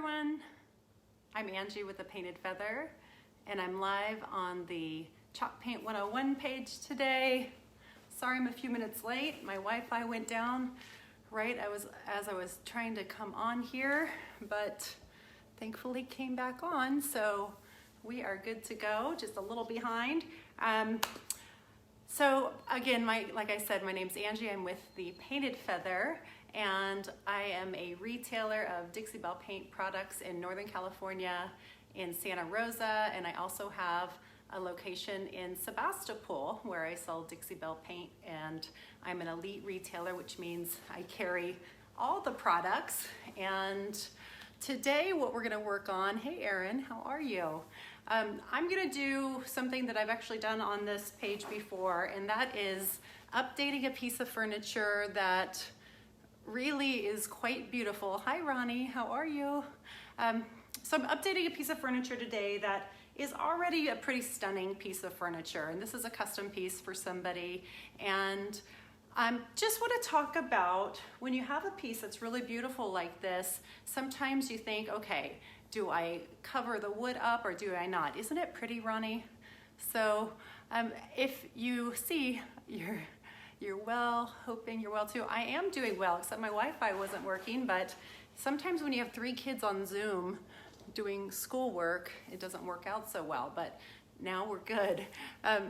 everyone, I'm Angie with the Painted Feather, and I'm live on the Chalk Paint 101 page today. Sorry I'm a few minutes late. My Wi-Fi went down right as I was trying to come on here, but thankfully came back on, so we are good to go, just a little behind. So again, like I said, my name's Angie. I'm with the Painted Feather, and I am a retailer of Dixie Belle paint products in Northern California, in Santa Rosa, and I also have a location in Sebastopol where I sell Dixie Belle paint, and I'm an elite retailer, which means I carry all the products. And today what we're gonna work on, hey Erin, how are you? I'm gonna do something that I've actually done on this page before, and that is updating a piece of furniture that really is quite beautiful. Hi Ronnie, how are you? So I'm updating a piece of furniture today that is already a pretty stunning piece of furniture, and this is a custom piece for somebody. And I just want to talk about when you have a piece that's really beautiful like this, sometimes you think, okay, do I cover the wood up or do I not? Isn't it pretty, Ronnie? So if you see, you're well, hoping you're well too. I am doing well, except my Wi-Fi wasn't working, but sometimes when you have 3 kids on Zoom doing schoolwork, it doesn't work out so well, but now we're good.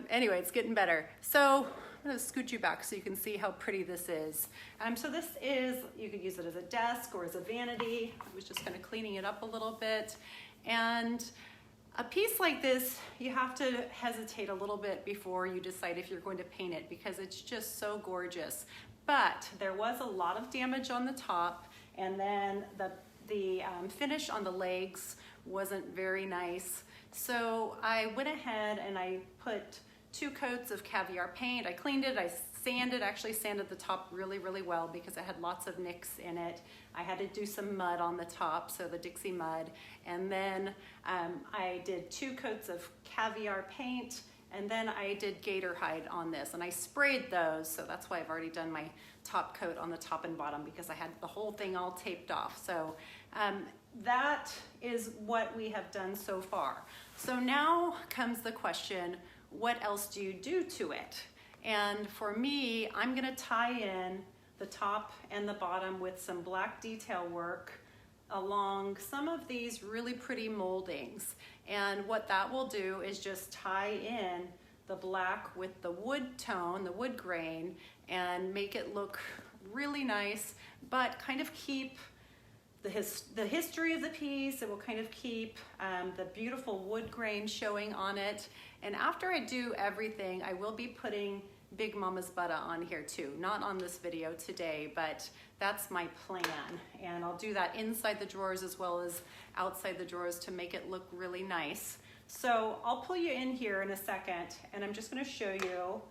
Anyway, it's getting better. So I'm gonna scoot you back so you can see how pretty this is. So this is, you could use it as a desk or as a vanity. I was just kind of cleaning it up a little bit. And a piece like this, you have to hesitate a little bit before you decide if you're going to paint it, because it's just so gorgeous. But there was a lot of damage on the top, and then the finish on the legs wasn't very nice. So I went ahead and I put 2 coats of Caviar paint. I cleaned it, I actually sanded the top really, really well because it had lots of nicks in it. I had to do some mud on the top, so the Dixie mud. And then I did 2 coats of Caviar paint, and then I did gator hide on this, and I sprayed those, so that's why I've already done my top coat on the top and bottom, because I had the whole thing all taped off. So that is what we have done so far. So now comes the question, what else do you do to it? And for me, I'm gonna tie in the top and the bottom with some black detail work along some of these really pretty moldings. And what that will do is just tie in the black with the wood tone, the wood grain, and make it look really nice, but kind of keep the history of the piece. It will kind of keep the beautiful wood grain showing on it. And after I do everything, I will be putting Big Mama's Butta on here too. Not on this video today, but that's my plan. And I'll do that inside the drawers as well as outside the drawers to make it look really nice. So I'll pull you in here in a second, and I'm just gonna show you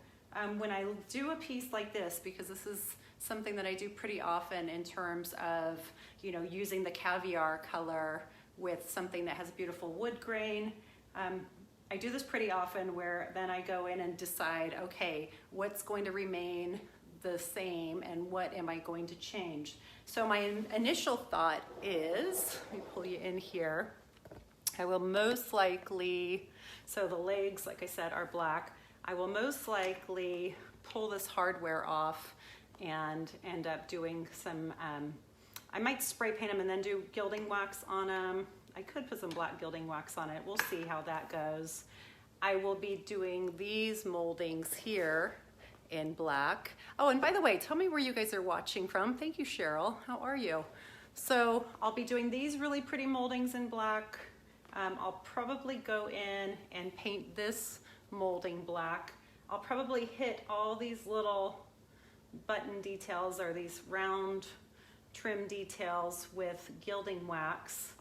when I do a piece like this, because this is something that I do pretty often in terms of, you know, using the Caviar color with something that has beautiful wood grain. I do this pretty often, where then I go in and decide, okay, what's going to remain the same and what am I going to change? So my initial thought is, let me pull you in here, I will most likely, so the legs, like I said, are black. I will most likely pull this hardware off and end up doing some, I might spray paint them and then do gilding wax on them. I could put some black gilding wax on it. We'll see how that goes. I will be doing these moldings here in black. Oh, and by the way, tell me where you guys are watching from. Thank you, Cheryl. How are you? So I'll be doing these really pretty moldings in black. I'll probably go in and paint this molding black. I'll probably hit all these little button details or these round trim details with gilding wax.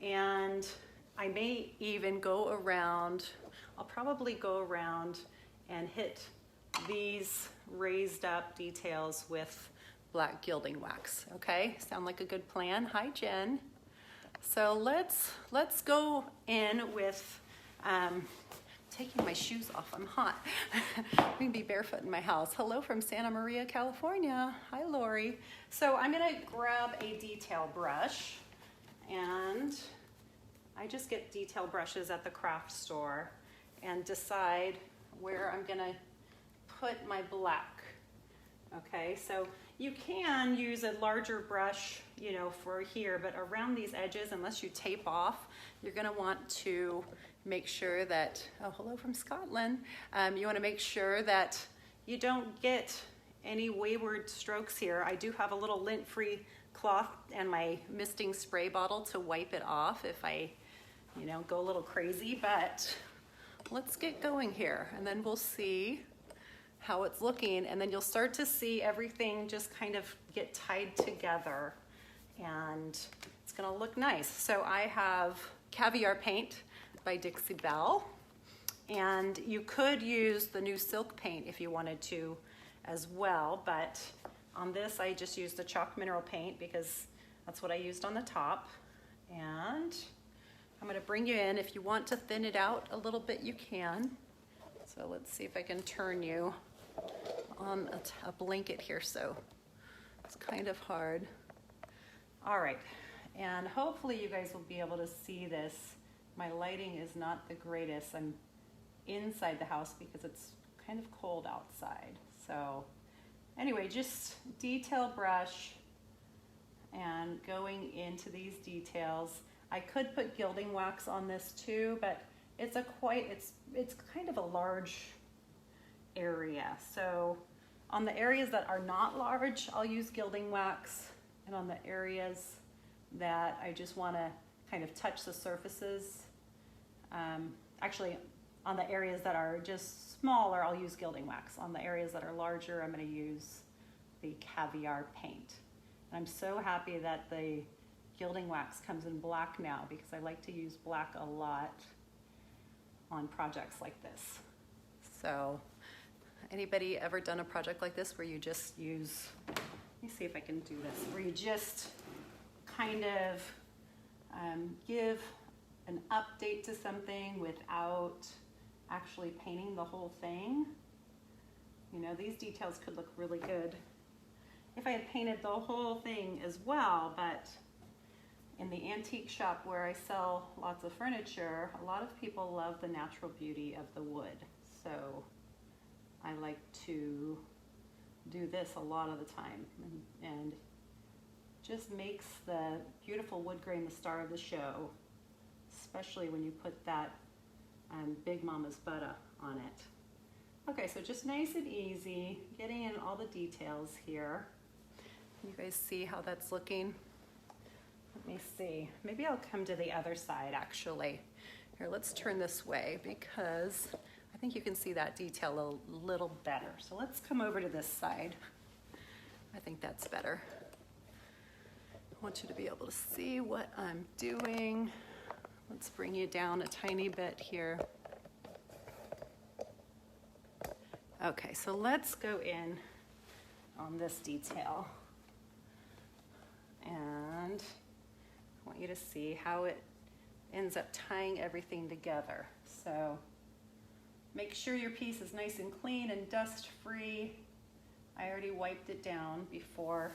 And I may even go around, I'll probably go around and hit these raised up details with black gilding wax. Okay, sound like a good plan? Hi, Jen. So let's go in with taking my shoes off. I'm hot. I can be barefoot in my house. Hello from Santa Maria, California. Hi, Lori. So I'm gonna grab a detail brush And I just get detail brushes at the craft store and decide where I'm gonna put my black. Okay, so you can use a larger brush, you know, for here, but around these edges, unless you tape off, you're gonna want to make sure that, oh, hello from Scotland. You wanna make sure that you don't get any wayward strokes here. I do have a little lint-free cloth and my misting spray bottle to wipe it off if I, you know, go a little crazy, but let's get going here and then we'll see how it's looking, and then you'll start to see everything just kind of get tied together and it's gonna look nice. So I have Caviar paint by Dixie Belle, and you could use the new silk paint if you wanted to as well, but on this I just used the chalk mineral paint because that's what I used on the top. And I'm gonna bring you in. If you want to thin it out a little bit, you can. So let's see if I can turn you on a blanket here, so it's kind of hard. All right, and hopefully you guys will be able to see this. My lighting is not the greatest. I'm inside the house because it's kind of cold outside. So anyway, just detail brush and going into these details. I could put gilding wax on this too, but it's kind of a large area. So on the areas that are not large, I'll use gilding wax, and on the areas that I just want to kind of touch the surfaces, actually on the areas that are just smaller, I'll use gilding wax. On the areas that are larger, I'm going to use the Caviar paint. And I'm so happy that the gilding wax comes in black now because I like to use black a lot on projects like this. So anybody ever done a project like this where you just use, let me see if I can do this, where you just kind of give an update to something without actually painting the whole thing? You know, these details could look really good if I had painted the whole thing as well, but in the antique shop where I sell lots of furniture, a lot of people love the natural beauty of the wood. So I like to do this a lot of the time, and just makes the beautiful wood grain the star of the show, especially when you put that Big Mama's Butta on it. Okay, so just nice and easy, getting in all the details here. You guys see how that's looking? Let me see. Maybe I'll come to the other side actually. Here, let's turn this way because I think you can see that detail a little better. So let's come over to this side. I think that's better. I want you to be able to see what I'm doing. Let's bring you down a tiny bit here. Okay, so let's go in on this detail. And I want you to see how it ends up tying everything together. So make sure your piece is nice and clean and dust free. I already wiped it down before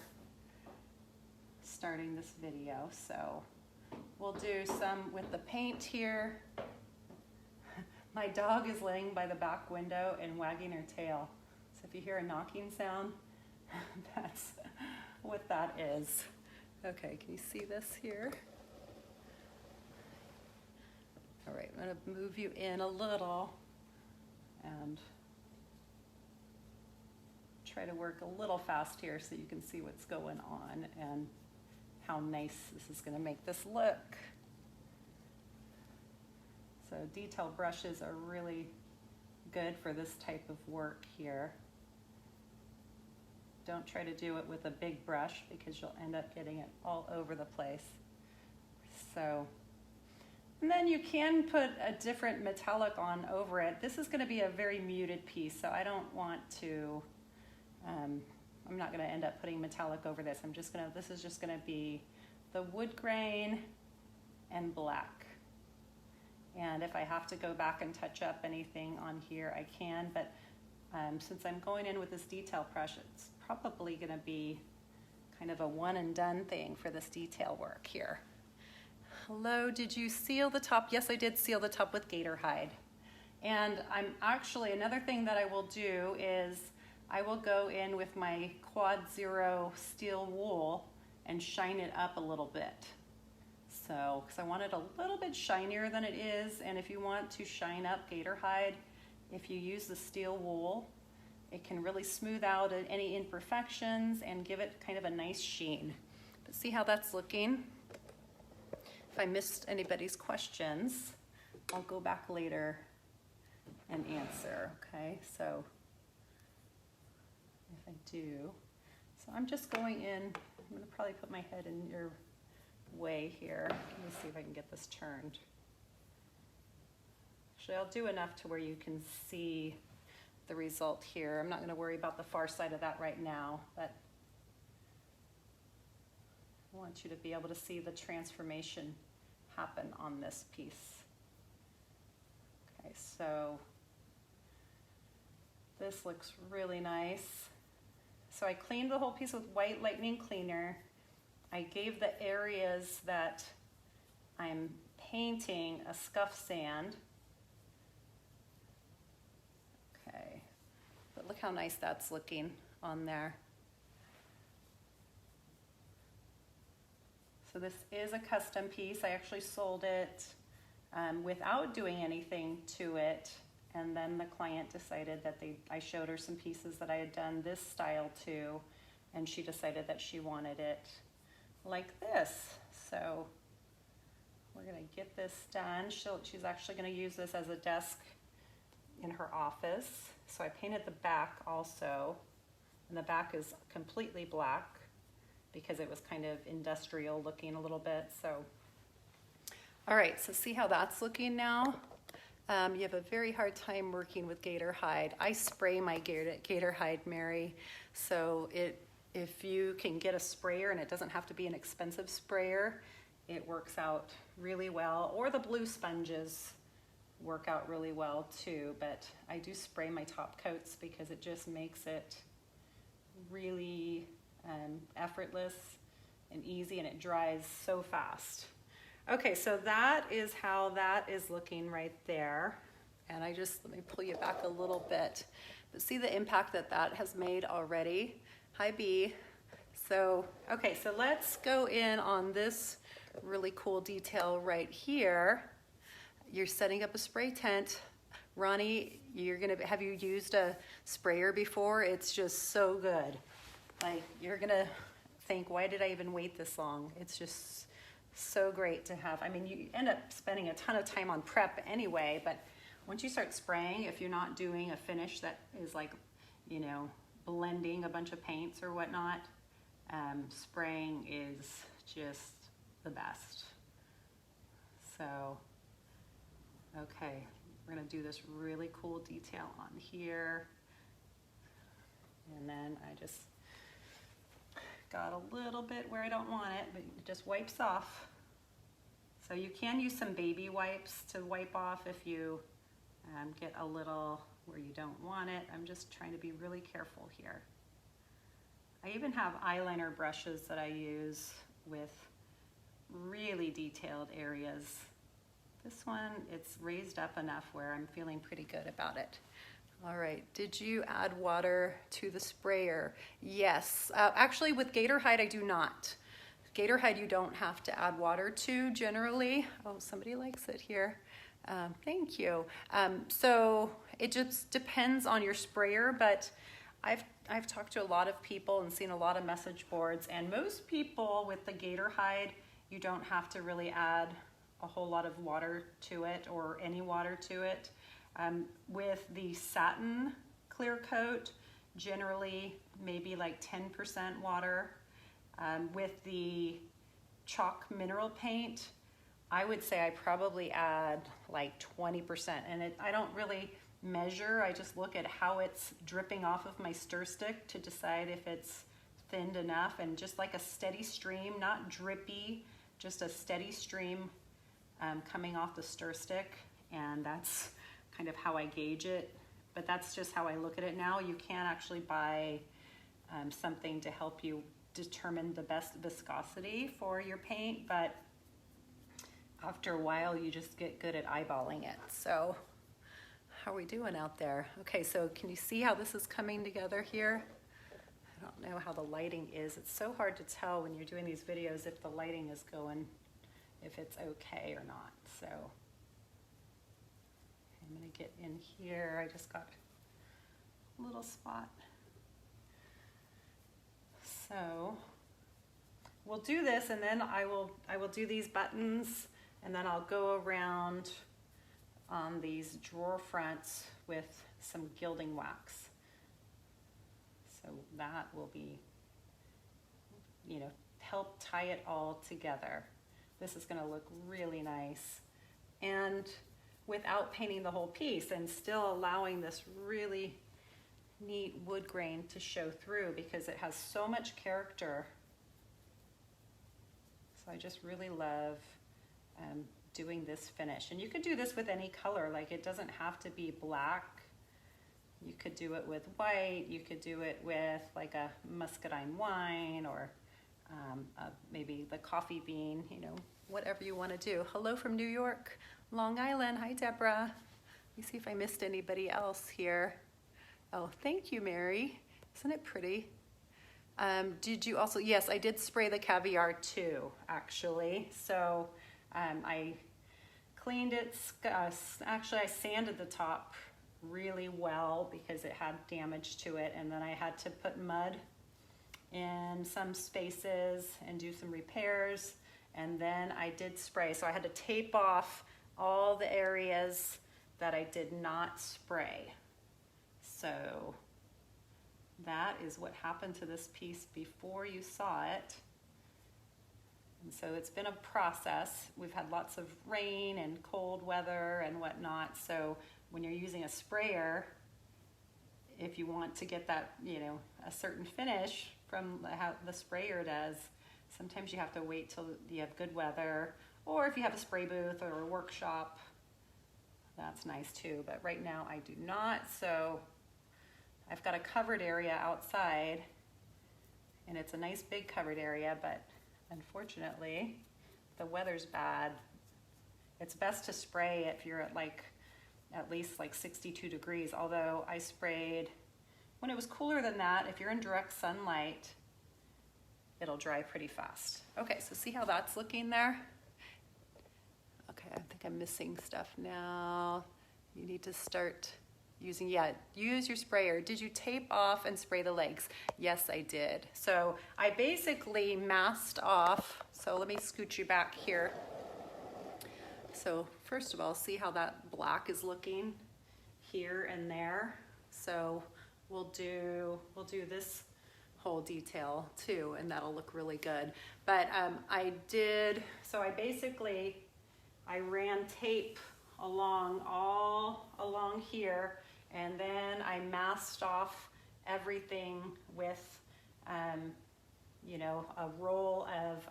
starting this video, so we'll do some with the paint here. My dog is laying by the back window and wagging her tail. So if you hear a knocking sound, that's what that is. Okay, can you see this here? All right, I'm gonna move you in a little and try to work a little fast here so you can see what's going on and how nice this is gonna make this look. So detail brushes are really good for this type of work here. Don't try to do it with a big brush because you'll end up getting it all over the place. So, and then you can put a different metallic on over it. This is going to be a very muted piece, so I don't want to, I'm not going to end up putting metallic over this. This is just going to be the wood grain and black. And if I have to go back and touch up anything on here, I can, but since I'm going in with this detail brush, it's probably going to be kind of a one and done thing for this detail work here. Hello, did you seal the top? Yes, I did seal the top with gator hide. And I'm actually, another thing that I will do is I will go in with my Quad Zero steel wool and shine it up a little bit. So, because I want it a little bit shinier than it is, and if you want to shine up gator hide, if you use the steel wool, it can really smooth out any imperfections and give it kind of a nice sheen. But see how that's looking? If I missed anybody's questions, I'll go back later and answer, okay? So if I do, so I'm just going in, I'm gonna probably put my head in your way here. Let me see if I can get this turned. Actually, I'll do enough to where you can see the result here. I'm not gonna worry about the far side of that right now, but I want you to be able to see the transformation happen on this piece. Okay, so this looks really nice. So I cleaned the whole piece with white lightning cleaner. I gave the areas that I'm painting a scuff sand. Okay, but look how nice that's looking on there. So this is a custom piece. I actually sold it without doing anything to it. And then the client decided that I showed her some pieces that I had done this style to, and she decided that she wanted it like this. So we're gonna get this done. She's actually gonna use this as a desk in her office. So I painted the back also, and the back is completely black because it was kind of industrial looking a little bit. So, all right, so see how that's looking now? You have a very hard time working with gator hide. I spray my gator hide, Mary. So if you can get a sprayer, and it doesn't have to be an expensive sprayer, it works out really well. Or the blue sponges work out really well too, but I do spray my top coats because it just makes it really effortless and easy, and it dries so fast. Okay, so that is how that is looking right there. And let me pull you back a little bit. But see the impact that that has made already. Hi, B. So, okay, so let's go in on this really cool detail right here. You're setting up a spray tent. Ronnie, have you used a sprayer before? It's just so good. Like, you're gonna think, why did I even wait this long? It's just so great to have. I mean, you end up spending a ton of time on prep anyway, but once you start spraying, if you're not doing a finish that is like, you know, blending a bunch of paints or whatnot, spraying is just the best. So, okay, we're gonna do this really cool detail on here. And then I just got a little bit where I don't want it, but it just wipes off. So you can use some baby wipes to wipe off if you get a little where you don't want it. I'm just trying to be really careful here. I even have eyeliner brushes that I use with really detailed areas. This one, it's raised up enough where I'm feeling pretty good about it. All right, did you add water to the sprayer? Yes, actually with gator hide I do not. Gator hide you don't have to add water to generally. Oh, somebody likes it here. Thank you. So it just depends on your sprayer, but I've talked to a lot of people and seen a lot of message boards, and most people with the gator hide, you don't have to really add a whole lot of water to it or any water to it. With the satin clear coat, generally maybe like 10% water. With the chalk mineral paint, I would say I probably add like 20%. And I don't really measure, I just look at how it's dripping off of my stir stick to decide if it's thinned enough, and just like a steady stream, not drippy, just a steady stream coming off the stir stick, and that's kind of how I gauge it. But that's just how I look at it now. You can actually buy something to help you determine the best viscosity for your paint, but after a while, you just get good at eyeballing it. So how are we doing out there? Okay, so can you see how this is coming together here? I don't know how the lighting is. It's so hard to tell when you're doing these videos if the lighting is going, if it's okay or not. So I'm gonna get in here. I just got a little spot. So we'll do this, and then I will do these buttons, and then I'll go around on these drawer fronts with some gilding wax. So that will be, you know, help tie it all together. This is gonna look really nice. And without painting the whole piece, and still allowing this really neat wood grain to show through, because it has so much character. So I just really love doing this finish. And you could do this with any color, like it doesn't have to be black. You could do it with white, you could do it with like a muscadine wine, or maybe the coffee bean, you know, whatever you want to do. Hello from New York, Long Island. Hi, Deborah. Let me see if I missed anybody else here. Oh, thank you, Mary. Isn't it pretty? Did you also, yes, I did spray the Caviar too, actually. So I cleaned it, actually I sanded the top really well because it had damage to it, and then I had to put mud in some spaces and do some repairs, and then I did spray. So I had to tape off all the areas that I did not spray. So that is what happened to this piece before you saw it. And so it's been a process. We've had lots of rain and cold weather and whatnot. So when you're using a sprayer, if you want to get that, you know, a certain finish from how the sprayer does, sometimes you have to wait till you have good weather, or if you have a spray booth or a workshop, that's nice too. But right now I do not. So I've got a covered area outside, and it's a nice big covered area, but unfortunately the weather's bad. It's best to spray if you're at like at least like 62 degrees, although I sprayed when it was cooler than that. If you're in direct sunlight, it'll dry pretty fast. Okay, so see how that's looking there? Okay, I think I'm missing stuff now. You need to start using, yeah, use your sprayer. Did you tape off and spray the legs? Yes, I did. So I basically masked off. So let me scoot you back here. So first of all, see how that black is looking here and there. So we'll do this whole detail too, and that'll look really good. But I ran tape all along here, and then I masked off everything with, you know, a roll of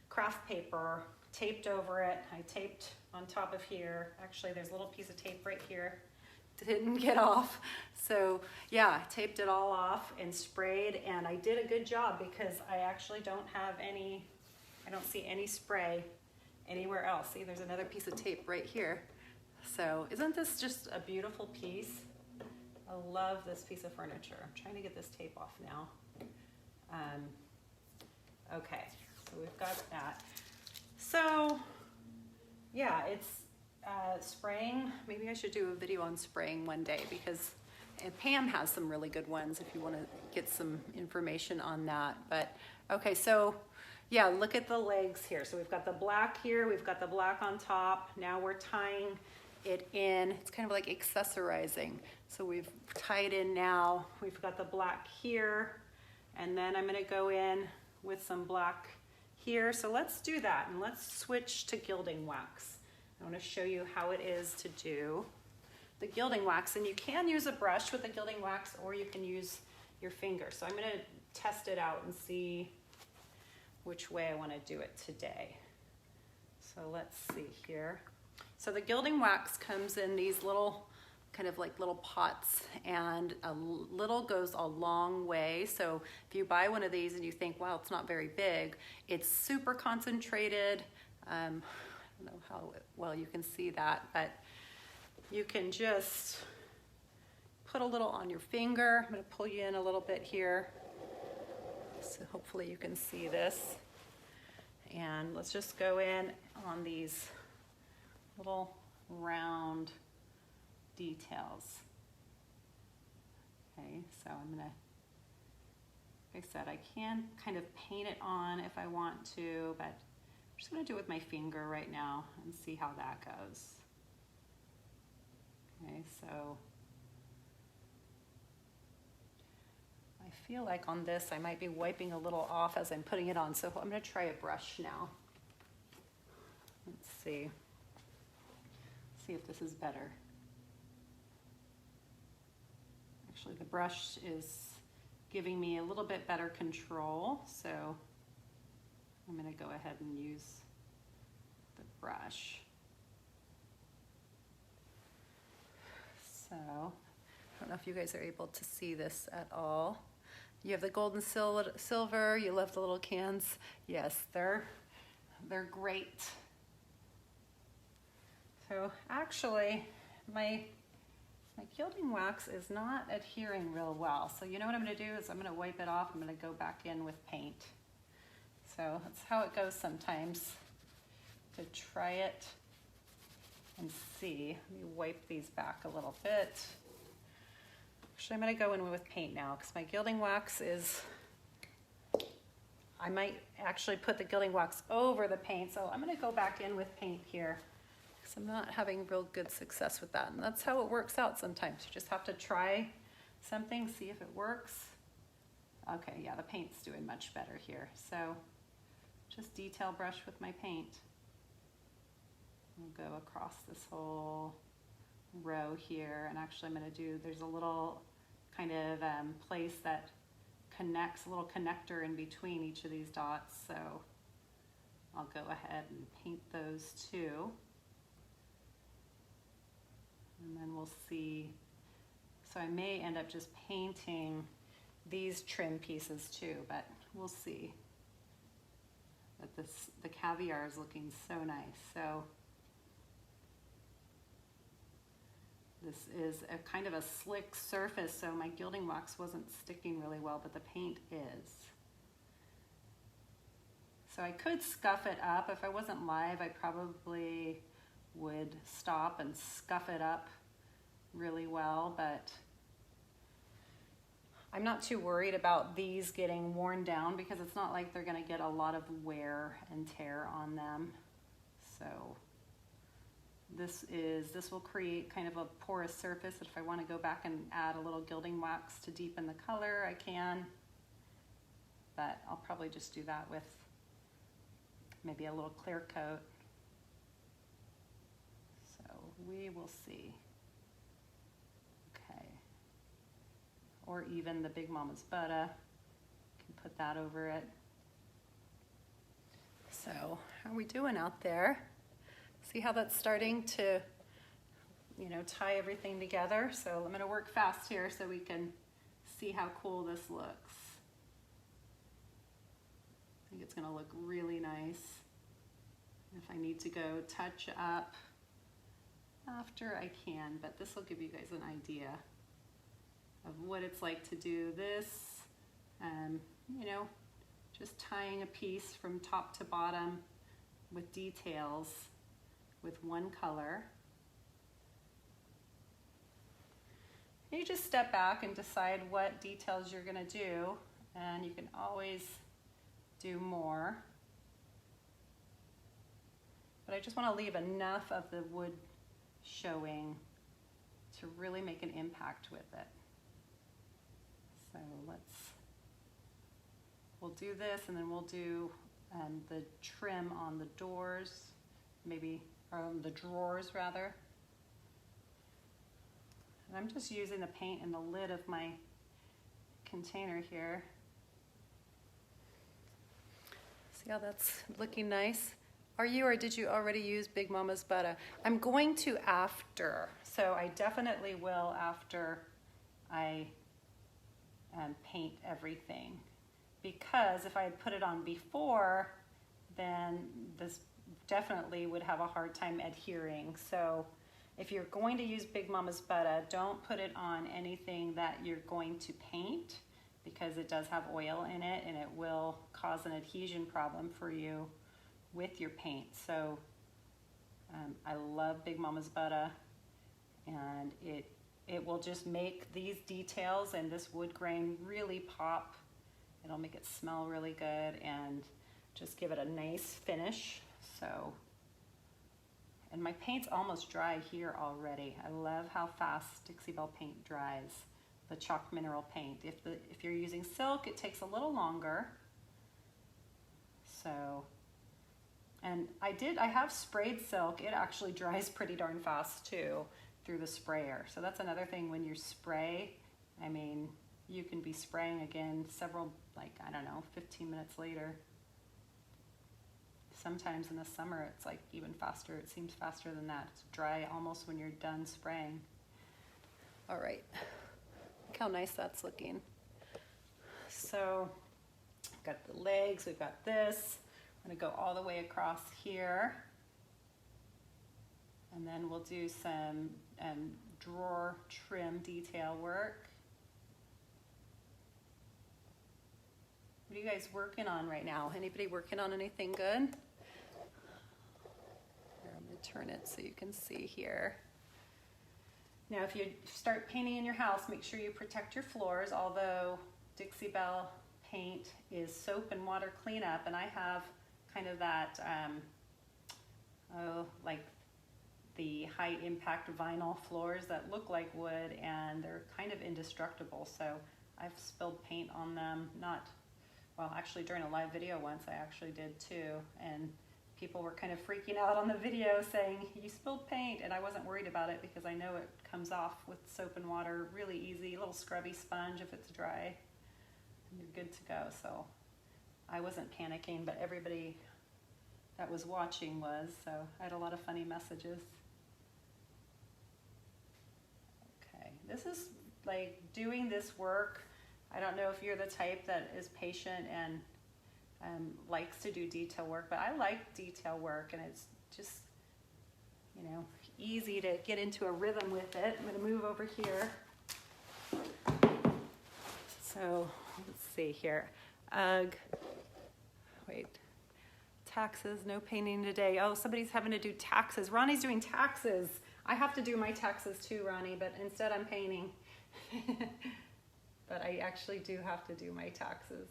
craft paper, taped over it. I taped on top of here. Actually, there's a little piece of tape right here. Didn't get off. So yeah, I taped it all off and sprayed, and I did a good job because I actually don't have any, I don't see any spray anywhere else. See, there's another piece of tape right here. So isn't this just a beautiful piece? I love this piece of furniture. I'm trying to get this tape off now. Okay, so we've got that. So yeah, it's spraying. Maybe I should do a video on spraying one day, because and Pam has some really good ones if you want to get some information on that. But okay, so yeah, look at the legs here. So we've got the black here, we've got the black on top. Now we're tying it in. It's kind of like accessorizing. So we've tied in now. We've got the black here, and then I'm going to go in with some black here. So let's do that, and let's switch to gilding wax. I want to show you how it is to do the gilding wax, and you can use a brush with the gilding wax, or you can use your finger. So I'm going to test it out and see which way I want to do it today. So let's see here. So the gilding wax comes in these little, kind of like little pots, and a little goes a long way. So if you buy one of these and you think, wow, it's not very big, it's super concentrated. don't know how well you can see that, but you can just put a little on your finger. I'm going to pull you in a little bit here, so hopefully you can see this. And let's just go in on these little round details. Okay, so I'm going to, like I said, I can kind of paint it on if I want to, but I'm just going to do it with my finger right now and see how that goes. Okay, so I feel like on this I might be wiping a little off as I'm putting it on, so I'm going to try a brush now. Let's see if this is better. Actually, the brush is giving me a little bit better control, so I'm going to go ahead and use the brush. So, I don't know if you guys are able to see this at all. You have the gold and silver, you love the little cans. Yes, they're great. So actually, my gilding wax is not adhering real well. So you know what I'm going to do is I'm going to wipe it off. I'm going to go back in with paint. So that's how it goes sometimes, to try it and see. Let me wipe these back a little bit. Actually, I'm going to go in with paint now because my gilding wax is, I might actually put the gilding wax over the paint. So I'm going to go back in with paint here because I'm not having real good success with that. And that's how it works out sometimes. You just have to try something, see if it works. Okay, yeah, the paint's doing much better here. So just detail brush with my paint. We'll go across this whole row here, and actually I'm going to do, there's a little kind of place that connects, a little connector in between each of these dots, so I'll go ahead and paint those too. And then we'll see, so I may end up just painting these trim pieces too, but we'll see. But the caviar is looking so nice. So this is a kind of a slick surface, so my gilding wax wasn't sticking really well, but the paint is. So I could scuff it up. If I wasn't live, I probably would stop and scuff it up really well, but I'm not too worried about these getting worn down because it's not like they're going to get a lot of wear and tear on them. So this will create kind of a porous surface. If I want to go back and add a little gilding wax to deepen the color, I can. But I'll probably just do that with maybe a little clear coat. So we will see. Okay. Or even the Big Mama's Butta. Can put that over it. So how are we doing out there? See how that's starting to, you know, tie everything together? So I'm going to work fast here so we can see how cool this looks. I think it's going to look really nice. If I need to go touch up after, I can, but this will give you guys an idea of what it's like to do this, you know, just tying a piece from top to bottom with details with one color. You just step back and decide what details you're going to do, and you can always do more. But I just want to leave enough of the wood showing to really make an impact with it. So we'll do this, and then we'll do the trim on the doors, maybe, or the drawers rather. And I'm just using the paint in the lid of my container here. See how that's looking nice? Are you, or did you already use Big Mama's Butta? I'm going to after, so I definitely will after I paint everything. Because if I had put it on before, then this definitely would have a hard time adhering. So if you're going to use Big Mama's Butta, don't put it on anything that you're going to paint, because it does have oil in it and it will cause an adhesion problem for you with your paint. So I love Big Mama's Butta, and it will just make these details and this wood grain really pop. It'll make it smell really good and just give it a nice finish. So, and my paint's almost dry here already. I love how fast Dixie Belle paint dries, the chalk mineral paint. If you're using silk, it takes a little longer. So, and I have sprayed silk. It actually dries pretty darn fast too through the sprayer. So that's another thing when you spray. I mean, you can be spraying again several, like, I don't know, 15 minutes later. Sometimes in the summer it's like even faster. It seems faster than that. It's dry almost when you're done spraying. All right, look how nice that's looking. So we've got the legs, we've got this. I'm gonna go all the way across here. And then we'll do some drawer trim detail work. What are you guys working on right now? Anybody working on anything good? Here, I'm gonna turn it so you can see here. Now, if you start painting in your house, make sure you protect your floors, although Dixie Belle paint is soap and water cleanup, and I have kind of that, like the high impact vinyl floors that look like wood, and they're kind of indestructible. So I've spilled paint on them, well, actually during a live video once I actually did too, and people were kind of freaking out on the video saying, you spilled paint, and I wasn't worried about it because I know it comes off with soap and water really easy, a little scrubby sponge if it's dry, and you're good to go. So I wasn't panicking, but everybody that was watching was, so I had a lot of funny messages. Okay, this is like doing this work. I don't know if you're the type that is patient and likes to do detail work, but I like detail work, and it's just, you know, easy to get into a rhythm with it. I'm going to move over here. So let's see here. Wait, taxes, no painting today. Oh, somebody's having to do taxes. Ronnie's doing taxes. I have to do my taxes too, Ronnie, but instead I'm painting. But I actually do have to do my taxes.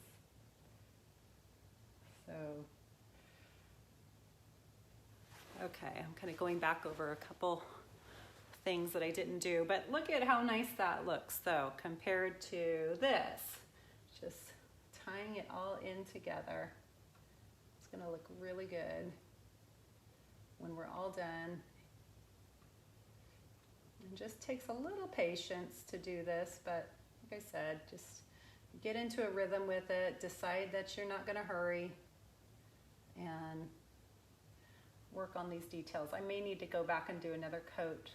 So, okay, I'm kind of going back over a couple things that I didn't do, but look at how nice that looks though, compared to this. Just tying it all in together. It's gonna look really good when we're all done. It just takes a little patience to do this, but like I said, just get into a rhythm with it, decide that you're not gonna hurry, and work on these details. I may need to go back and do another coat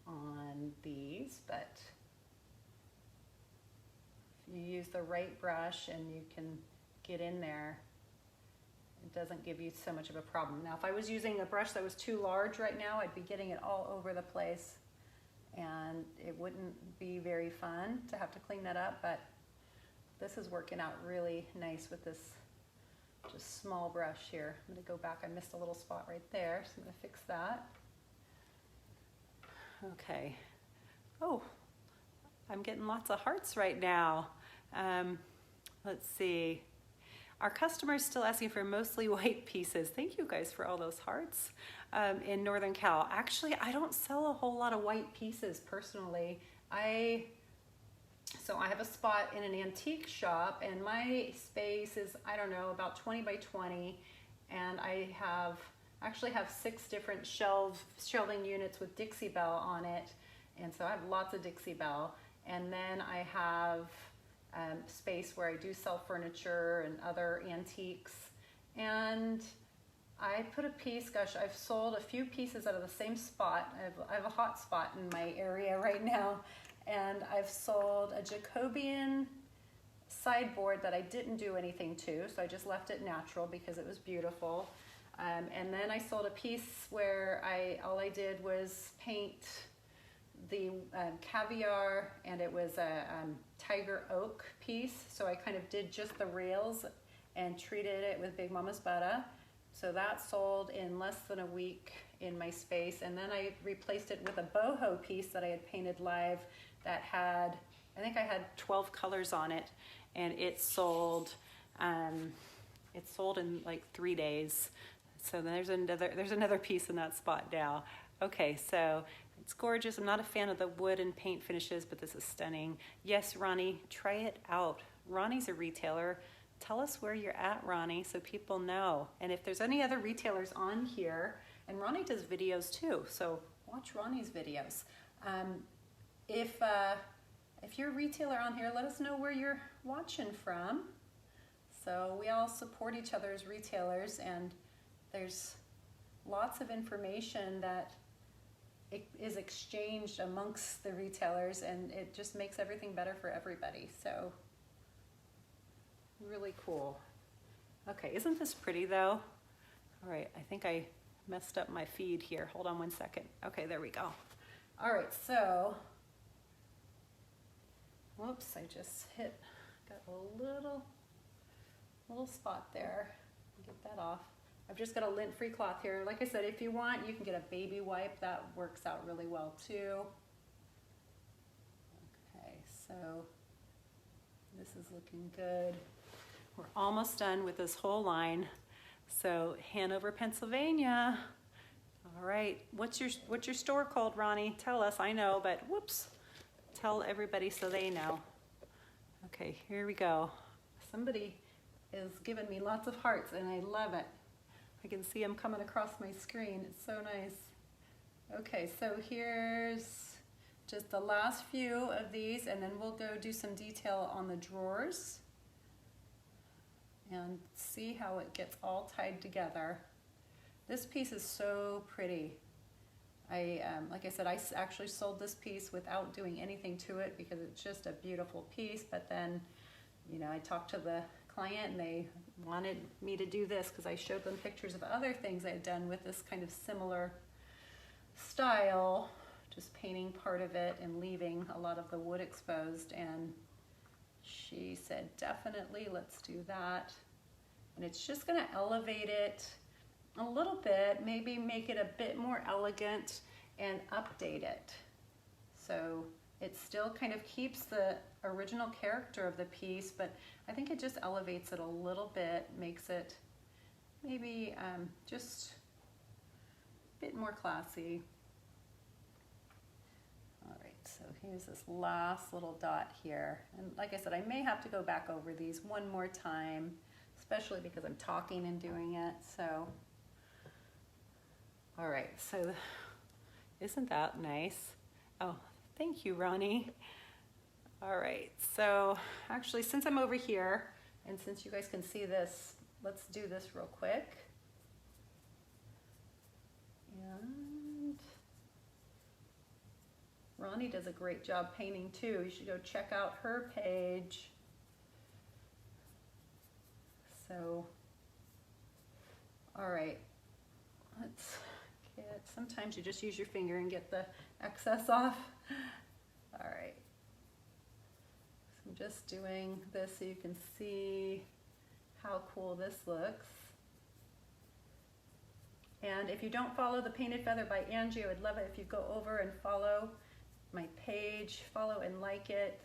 on these, but if you use the right brush and you can get in there, it doesn't give you so much of a problem. Now, if I was using a brush that was too large right now, I'd be getting it all over the place, and it wouldn't be very fun to have to clean that up, but this is working out really nice with this just small brush here. I'm gonna go back, I missed a little spot right there, so I'm gonna fix that. Okay. Oh, I'm getting lots of hearts right now. Let's see. Our customers still asking for mostly white pieces. Thank you guys for all those hearts in Northern Cal. Actually, I don't sell a whole lot of white pieces personally. So I have a spot in an antique shop, and my space is, I don't know, about 20 by 20, and I actually have 6 different shelving units with Dixie Belle on it, and so I have lots of Dixie Belle. And then I have space where I do sell furniture and other antiques, and I put a piece, gosh, I've sold a few pieces out of the same spot. I have a hot spot in my area right now, and I've sold a Jacobean sideboard that I didn't do anything to, so I just left it natural because it was beautiful. And then I sold a piece where all I did was paint the Caviar, and it was a tiger oak piece. So I kind of did just the rails and treated it with Big Mama's Butta. So that sold in less than a week in my space. And then I replaced it with a boho piece that I had painted live that had, I think I had 12 colors on it, and it sold in like 3 days. So there's another piece in that spot now. Okay, so it's gorgeous. I'm not a fan of the wood and paint finishes, but this is stunning. Yes, Ronnie, try it out. Ronnie's a retailer. Tell us where you're at, Ronnie, so people know. And if there's any other retailers on here, and Ronnie does videos too, so watch Ronnie's videos. If you're a retailer on here, let us know where you're watching from. So we all support each other as retailers, and there's lots of information that is exchanged amongst the retailers, and it just makes everything better for everybody. So really cool. Okay, isn't this pretty though? All right, I think I messed up my feed here. Hold on 1 second. Okay, there we go. All right, so, whoops, I just got a little spot there. Get that off. I've just got a lint-free cloth here. Like I said, if you want, you can get a baby wipe. That works out really well too. Okay, so this is looking good. We're almost done with this whole line. So Hanover, Pennsylvania. All right, what's your store called, Ronnie? Tell us. I know, but whoops. Tell everybody so they know. Okay, here we go. Somebody is giving me lots of hearts, and I love it. I can see them coming across my screen. It's so nice. Okay, so here's just the last few of these, and then we'll go do some detail on the drawers and see how it gets all tied together. This piece is so pretty. Like I said, I actually sold this piece without doing anything to it because it's just a beautiful piece, but then, I talked to the client and they wanted me to do this because I showed them pictures of other things I had done with this kind of similar style, just painting part of it and leaving a lot of the wood exposed, and she said, definitely, let's do that. And it's just gonna elevate it a little bit, maybe make it a bit more elegant and update it. So it still kind of keeps the original character of the piece, but I think it just elevates it a little bit, makes it maybe just a bit more classy. All right, so here's this last little dot here. And like I said, I may have to go back over these one more time, especially because I'm talking and doing it, so. All right, so isn't that nice? Oh, thank you, Ronnie. All right, so actually, since I'm over here, and since you guys can see this, let's do this real quick. And Ronnie does a great job painting too. You should go check out her page. So, all right, let's get, sometimes you just use your finger and get the excess off. All right. I'm just doing this so you can see how cool this looks. And if you don't follow The Painted Feather by Angie, I would love it if you go over and follow my page, follow and like it.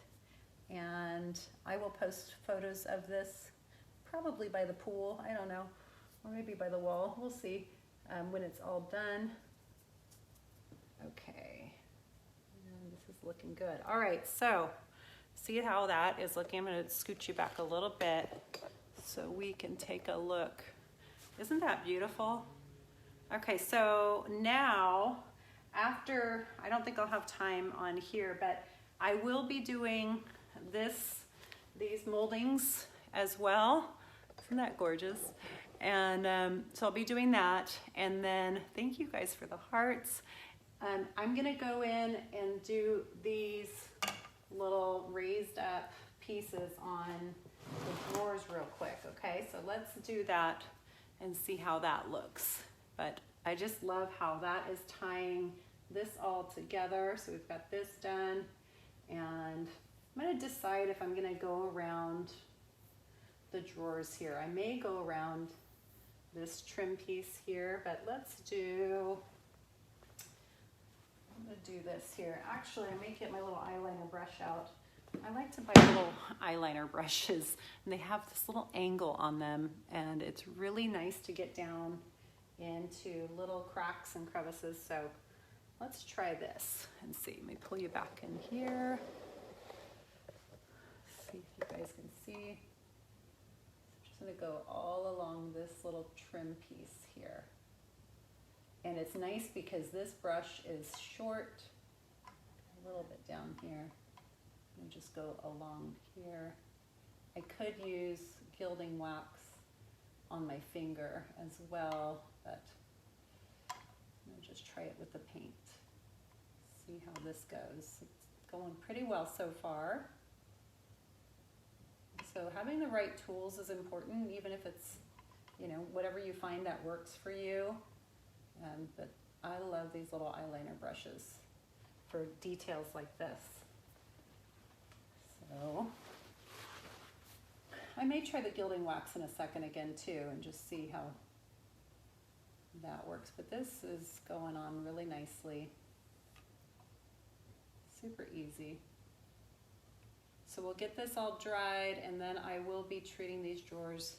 And I will post photos of this probably by the pool, I don't know, or maybe by the wall. We'll see when it's all done. Okay, and this is looking good. All right, so see how that is looking? I'm going to scoot you back a little bit so we can take a look. Isn't that beautiful? Okay, so now after, I don't think I'll have time on here, but I will be doing these moldings as well. Isn't that gorgeous? And so I'll be doing that. And then thank you guys for the hearts. I'm going to go in and do these little raised up pieces on the drawers real quick. Okay, so let's do that and see how that looks. But I just love how that is tying this all together. So we've got this done, and I'm going to decide if I'm going to go around the drawers here. I may go around this trim piece here, but let's do, I'm going to do this here. Actually, I may get my little eyeliner brush out. I like to buy little eyeliner brushes, and they have this little angle on them, and it's really nice to get down into little cracks and crevices. So let's try this and see. Let me pull you back in here. See if you guys can see. I'm just going to go all along this little trim piece here. And it's nice because this brush is short, a little bit down here. And just go along here. I could use Gilding Wax on my finger as well, but I'll just try it with the paint. See how this goes. It's going pretty well so far. So having the right tools is important, even if it's, you know, whatever you find that works for you. But I love these little eyeliner brushes for details like this. So I may try the Gilding Wax in a second again too, and just see how that works. But this is going on really nicely. Super easy. So we'll get this all dried, and then I will be treating these drawers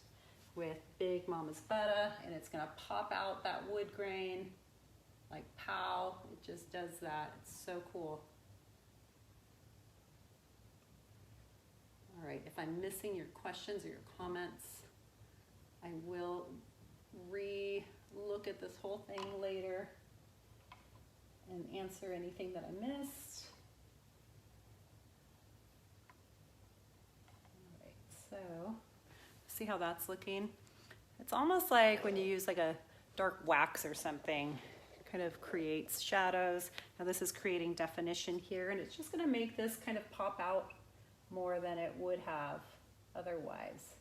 with Big Mama's Butta, and it's gonna pop out that wood grain like pow. It just does that. It's so cool. All right, if I'm missing your questions or your comments, I will re-look at this whole thing later and answer anything that I missed. All right, so see how that's looking? It's almost like when you use like a dark wax or something, it kind of creates shadows. Now this is creating definition here, and it's just gonna make this kind of pop out more than it would have otherwise.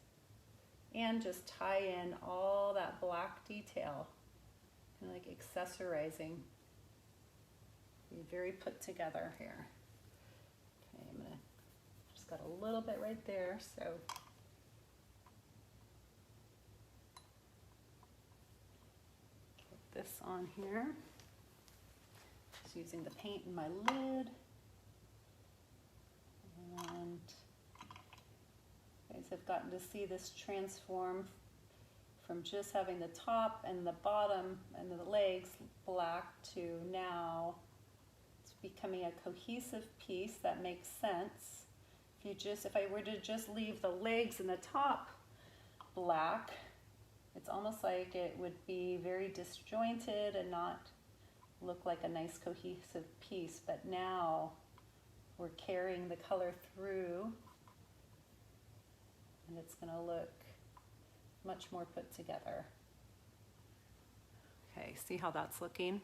And just tie in all that black detail, kind of like accessorizing. Be very put together here. Okay, I'm gonna, just got a little bit right there, so. Get this on here. Just using the paint in my lid. And you guys have gotten to see this transform from just having the top and the bottom and the legs black to now it's becoming a cohesive piece that makes sense. If I were to just leave the legs and the top black, it's almost like it would be very disjointed and not look like a nice cohesive piece. But now we're carrying the color through, and it's going to look much more put together. Okay, see how that's looking?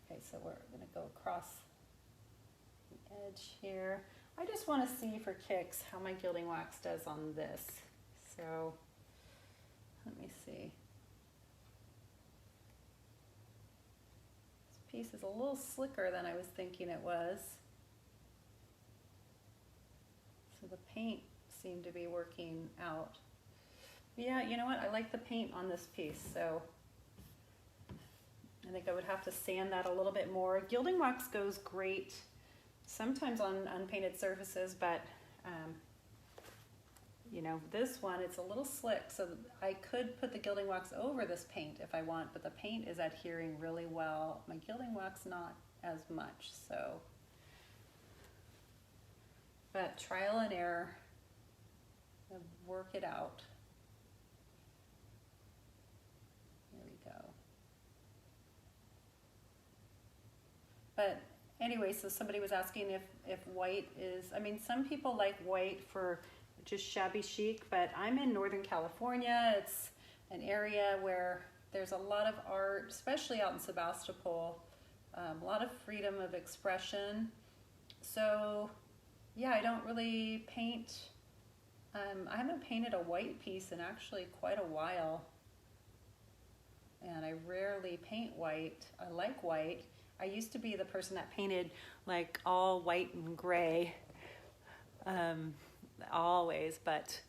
Okay, so we're going to go across the edge here. I just want to see for kicks how my Gilding Wax does on this. So let me see. Piece is a little slicker than I was thinking it was. So the paint seemed to be working out. Yeah, you know what? I like the paint on this piece, so I think I would have to sand that a little bit more. Gilding Wax goes great sometimes on unpainted surfaces, but you know, this one, it's a little slick, so I could put the Gilding Wax over this paint if I want, but the paint is adhering really well. My Gilding Wax, not as much, so. But trial and error, work it out. There we go. But anyway, so somebody was asking if white is, I mean, some people like white for just shabby chic, but I'm in Northern California. It's an area where there's a lot of art, especially out in Sebastopol, a lot of freedom of expression. So yeah, I don't really paint I haven't painted a white piece in actually quite a while. And I rarely paint white. I like white. I used to be the person that painted like all white and gray, always, but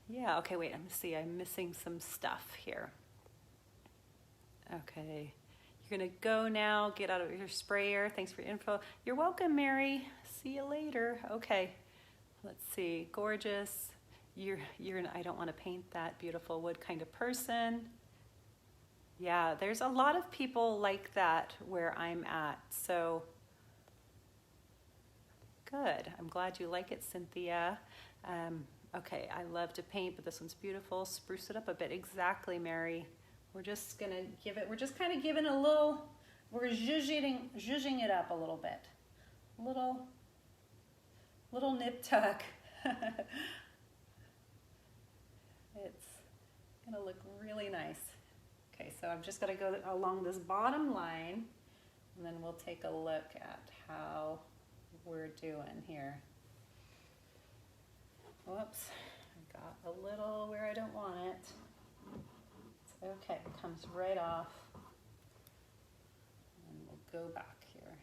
yeah, okay, wait, let me see, I'm missing some stuff here. Okay, you're gonna go now, get out of your sprayer. Thanks for your info. You're welcome, Mary. See you later. Okay, let's see, gorgeous. I don't wanna paint that beautiful wood kind of person. Yeah, there's a lot of people like that where I'm at, so good. I'm glad you like it, Cynthia. Okay, I love to paint, but this one's beautiful. Spruce it up a bit. Exactly, Mary. We're just gonna give it, we're just kind of giving a little, we're zhuzhing it up a little bit. Little nip tuck. It's gonna look really nice. Okay, so I'm just gonna go along this bottom line, and then we'll take a look at how we're doing here. Whoops, I got a little where I don't want it. It's okay, it comes right off. And we'll go back here.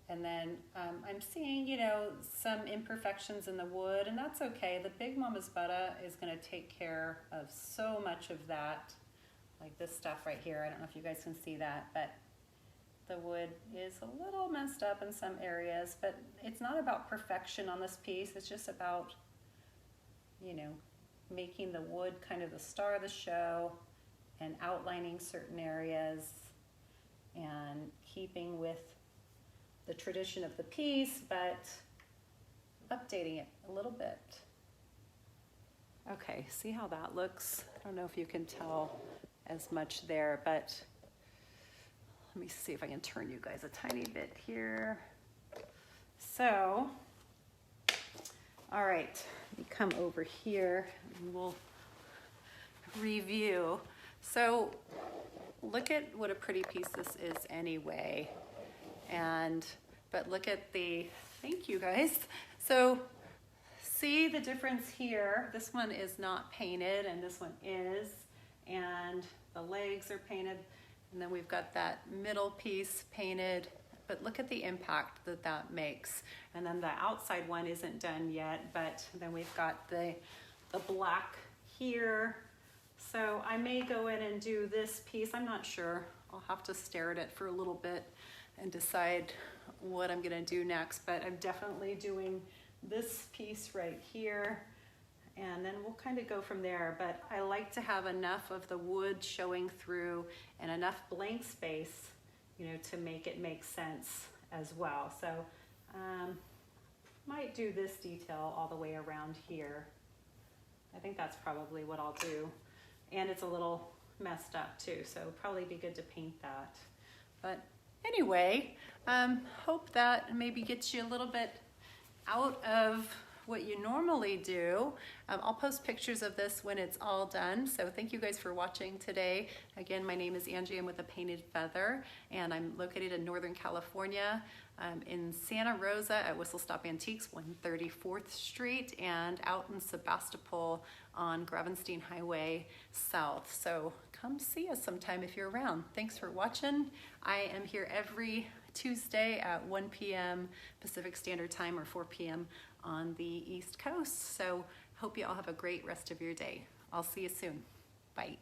And then I'm seeing, you know, some imperfections in the wood, and that's okay. The Big Mama's Butta is gonna take care of so much of that. Like this stuff right here, I don't know if you guys can see that, but the wood is a little messed up in some areas, but it's not about perfection on this piece. It's just about, you know, making the wood kind of the star of the show and outlining certain areas and keeping with the tradition of the piece, but updating it a little bit. Okay, see how that looks? I don't know if you can tell as much there, but let me see if I can turn you guys a tiny bit here. So, all right, let me come over here and we'll review. So look at what a pretty piece this is anyway. But look at the, thank you guys. So see the difference here. This one is not painted and this one is, and the legs are painted. And then we've got that middle piece painted, but look at the impact that that makes. And then the outside one isn't done yet, but then we've got the black here. So I may go in and do this piece. I'm not sure. I'll have to stare at it for a little bit and decide what I'm gonna do next, but I'm definitely doing this piece right here. And then we'll kind of go from there, but I like to have enough of the wood showing through and enough blank space, you know, to make it make sense as well. So might do this detail all the way around here. I think that's probably what I'll do. And it's a little messed up too, so probably be good to paint that. But anyway, hope that maybe gets you a little bit out of what you normally do. I'll post pictures of this when it's all done. So thank you guys for watching today. Again, my name is Angie. I'm with a Painted Feather, and I'm located in Northern California, in Santa Rosa at Whistle Stop Antiques, 134th Street, and out in Sebastopol on Gravenstein Highway South. So come see us sometime if you're around. Thanks for watching. I am here every Tuesday at 1 p.m. Pacific Standard Time or 4 p.m. on the East Coast. So hope you all have a great rest of your day. I'll see you soon. Bye.